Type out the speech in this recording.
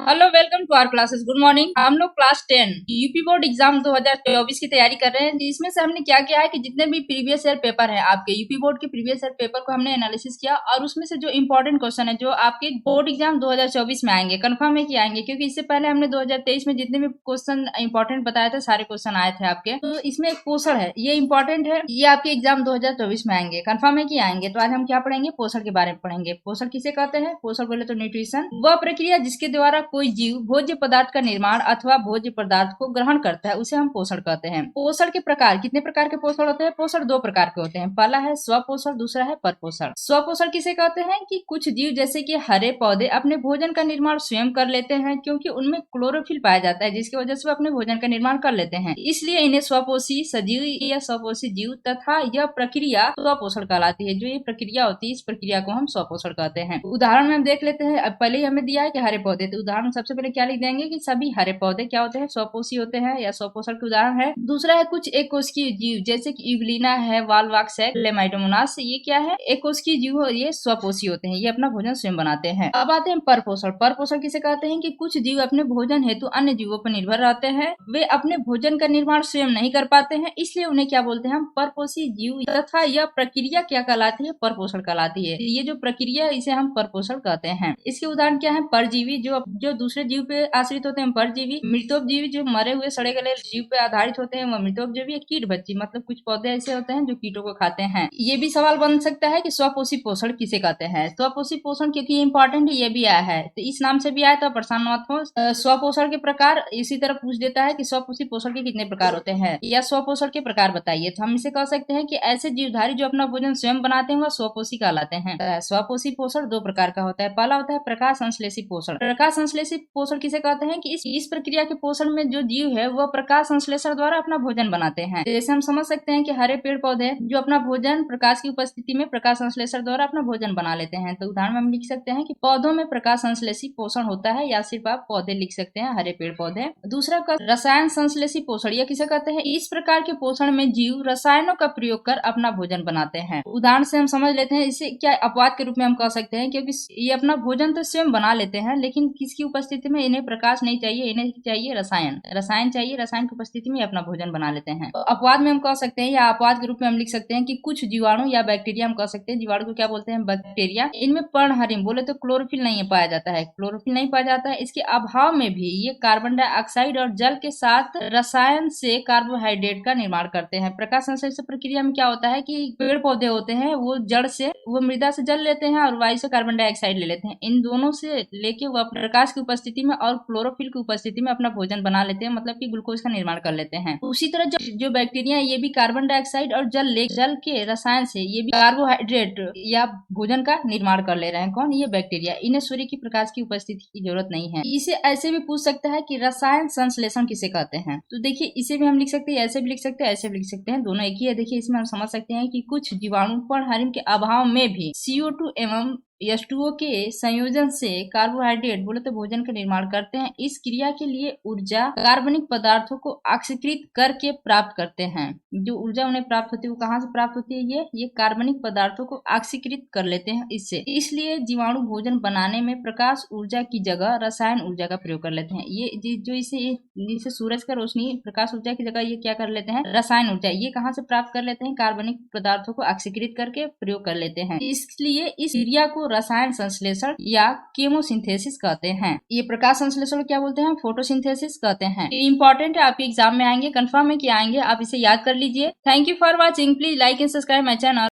Hello, welcome to our classes. Good morning. हम लोग class 10 UP board exam 2024 की तैयारी कर रहे हैं, जिसमें से हमने क्या किया है कि जितने भी प्रीवियस ईयर पेपर है आपके यूपी बोर्ड के प्रीवियस ईयर पेपर को हमने एनालिसिस किया और उसमें से जो इंपॉर्टेंट क्वेश्चन है जो आपके बोर्ड एग्जाम 2024 में आएंगे, कंफर्म है कि आएंगे, क्योंकि इससे पहले हमने 2023 में जितने भी क्वेश्चन इंपॉर्टेंट बताए थे सारे क्वेश्चन आए थे आपके। तो इसमें एक पोषण है, ये इंपॉर्टेंट है, ये आपके एग्जाम 2024 में आएंगे, कंफर्म है कि आएंगे। तो आज हम क्या पढ़ेंगे, पोषण के बारे में पढ़ेंगे। पोषण किसे कहते हैं? पोषण बोले तो न्यूट्रिशन, वह प्रक्रिया जिसके द्वारा कोई जीव भोज्य पदार्थ का निर्माण अथवा भोज्य पदार्थ को ग्रहण करता है, उसे हम पोषण कहते हैं। पोषण के प्रकार, कितने प्रकार के पोषण होते हैं? पोषण दो प्रकार के होते हैं। पहला है स्वपोषण, दूसरा है परपोषण। स्वपोषण किसे कहते हैं कि कुछ जीव जैसे कि हरे पौधे अपने भोजन का निर्माण स्वयं कर लेते हैं, क्योंकि उनमें क्लोरोफिल पाया जाता है, जिसकी वजह से वो अपने भोजन का निर्माण कर लेते हैं। इसलिए इन्हें स्वपोषी सजीव या स्वपोषी जीव तथा यह प्रक्रिया स्वपोषण कहलाती है। जो ये प्रक्रिया होती है, इस प्रक्रिया को हम स्वपोषण कहते हैं। उदाहरण में हम देख लेते हैं। अब पहले ही हमें दिया है कि हरे पौधे, तो उदाहरण सबसे पहले क्या लिख देंगे कि सभी हरे पौधे क्या होते हैं? स्वपोषी होते हैं या स्वपोषण के उदाहरण है। दूसरा है कुछ एकोष्कीय जीव, जैसे कि यूग्लिना है, वालवाक्स है, लेमाइडोमोनास, ये क्या है? एकोष्कीय जीव, ये स्वपोषी होते हैं, ये अपना भोजन स्वयं बनाते हैं। अब आते हैं परपोषण। परपोषण किसे कहते हैं कि कुछ जीव अपने भोजन हेतु अन्य जीवों पर निर्भर रहते हैं, वे अपने भोजन का निर्माण स्वयं नहीं कर पाते हैं, इसलिए उन्हें क्या बोलते हैं हम? परपोषी जीव, तथा यह प्रक्रिया क्या कहलाती है? परपोषण कहलाती है। ये जो प्रक्रिया है इसे हम परपोषण कहते हैं। इसके उदाहरण क्या है? परजीवी, जो दूसरे जीव पे आश्रित होते हैं, परजीवी। मृतोपजीवी, जो मरे हुए सड़े गले जीव पे आधारित होते हैं, वह मृतोपजीवी। कीट भक्षी, मतलब कुछ पौधे ऐसे होते हैं जो कीटों को खाते हैं। ये भी सवाल बन सकता है कि स्वपोषी पोषण किसे कहते हैं? स्वपोषी पोषण क्योंकि इंपॉर्टेंट है, ये भी आया है, तो इस नाम से भी आया, तो परेशान मत हो। स्वपोषण के प्रकार इसी तरह पूछ देता है कि स्वपोषी पोषण के कितने प्रकार होते हैं या स्वपोषण के प्रकार बताइए, तो हम इसे कह सकते हैं कि ऐसे जीवधारी जो अपना भोजन स्वयं बनाते हैं वह स्वपोषी कहलाते हैं। स्वपोषी पोषण दो प्रकार का होता है। पहला होता है प्रकाश संश्लेषी पोषण। प्रकाश संश्लेषी पोषण किसे कहते हैं कि इस प्रक्रिया के पोषण में जो जीव है वह प्रकाश संश्लेषण द्वारा अपना भोजन बनाते हैं। जैसे हम समझ सकते हैं कि हरे पेड़ पौधे जो अपना भोजन प्रकाश की उपस्थिति में प्रकाश संश्लेषण द्वारा अपना भोजन बना लेते हैं। तो उदाहरण में हम लिख सकते हैं कि पौधों में प्रकाश संश्लेषी पोषण होता है, या सिर्फ आप पौधे लिख सकते हैं, हरे पेड़ पौधे। दूसरा रसायन संश्लेषी पोषण, यह किसे कहते हैं? इस प्रकार के पोषण में जीव रसायनों का प्रयोग कर अपना भोजन बनाते हैं। उदाहरण से हम समझ लेते हैं, इसे क्या अपवाद के रूप में हम कह सकते हैं, क्योंकि ये अपना भोजन तो स्वयं बना लेते हैं, लेकिन किसकी उपस्थिति में? इन्हें प्रकाश नहीं चाहिए, इन्हें चाहिए रसायन। रसायन चाहिए, रसायन की उपस्थिति में अपना भोजन बना लेते हैं। तो अपवाद में हम कह सकते हैं, या अपवाद के रूप में हम लिख सकते हैं कि कुछ जीवाणु या बैक्टीरिया, हम कह सकते हैं जीवाणु को क्या बोलते हैं? बैक्टीरिया। इनमें पर्णहरिम बोले तो क्लोरोफिल नहीं पाया जाता है, क्लोरोफिल नहीं पाया जाता है। इसके अभाव में भी ये कार्बन डाइऑक्साइड और जल के साथ रसायन से कार्बोहाइड्रेट का निर्माण करते हैं। प्रकाश संश्लेषण प्रक्रिया में क्या होता है कि पेड़ पौधे होते हैं, वो जड़ से, वो मृदा से जल लेते हैं और वायु से कार्बन डाइऑक्साइड ले लेते हैं। इन दोनों से लेके वो प्रकाश की उपस्थिति में और क्लोरोफिल की उपस्थिति में अपना भोजन बना लेते हैं, मतलब कि ग्लूकोज का निर्माण कर लेते हैं। उसी तरह जो बैक्टीरिया है, ये भी कार्बन डाइऑक्साइड और जल के रसायन से ये भी कार्बोहाइड्रेट या भोजन का निर्माण कर ले रहे हैं। कौन? ये बैक्टीरिया। इन्हें सूर्य की प्रकाश की उपस्थिति की जरूरत नहीं है। इसे ऐसे भी पूछ सकता है कि रसायन संश्लेषण किसे कहते हैं? तो देखिए, इसे भी हम लिख सकते हैं, ऐसे भी लिख सकते हैं, ऐसे भी लिख सकते हैं, दोनों एक ही है। देखिए, इसमें हम समझ सकते हैं कि कुछ जीवाणु पर्णहरिम के अभाव में भी CO2 एवं H2O के संयोजन से कार्बोहाइड्रेट बोले तो भोजन का निर्माण करते हैं। इस क्रिया के लिए ऊर्जा कार्बनिक पदार्थों को ऑक्सीकृत करके प्राप्त करते हैं। जो ऊर्जा उन्हें प्राप्त होती है वो कहाँ से प्राप्त होती है? ये कार्बनिक पदार्थों को ऑक्सीकृत कर लेते हैं इससे। इसलिए जीवाणु भोजन बनाने में प्रकाश ऊर्जा की जगह रसायन ऊर्जा का प्रयोग कर लेते हैं। ये जो इसे सूरज का रोशनी प्रकाश ऊर्जा की जगह ये क्या कर लेते हैं? रसायन ऊर्जा। ये कहाँ से प्राप्त कर लेते हैं? कार्बनिक पदार्थों को ऑक्सीकृत करके प्रयोग कर लेते हैं। इसलिए इस क्रिया को रसायन संश्लेषण या केमोसिंथेसिस कहते हैं। ये प्रकाश संश्लेषण को क्या बोलते हैं? फोटोसिंथेसिस कहते हैं। ये इंपॉर्टेंट है, आपके एग्जाम में आएंगे, कंफर्म है कि आएंगे, आप इसे याद कर लीजिए। Thank you for watching. Please like and subscribe my channel.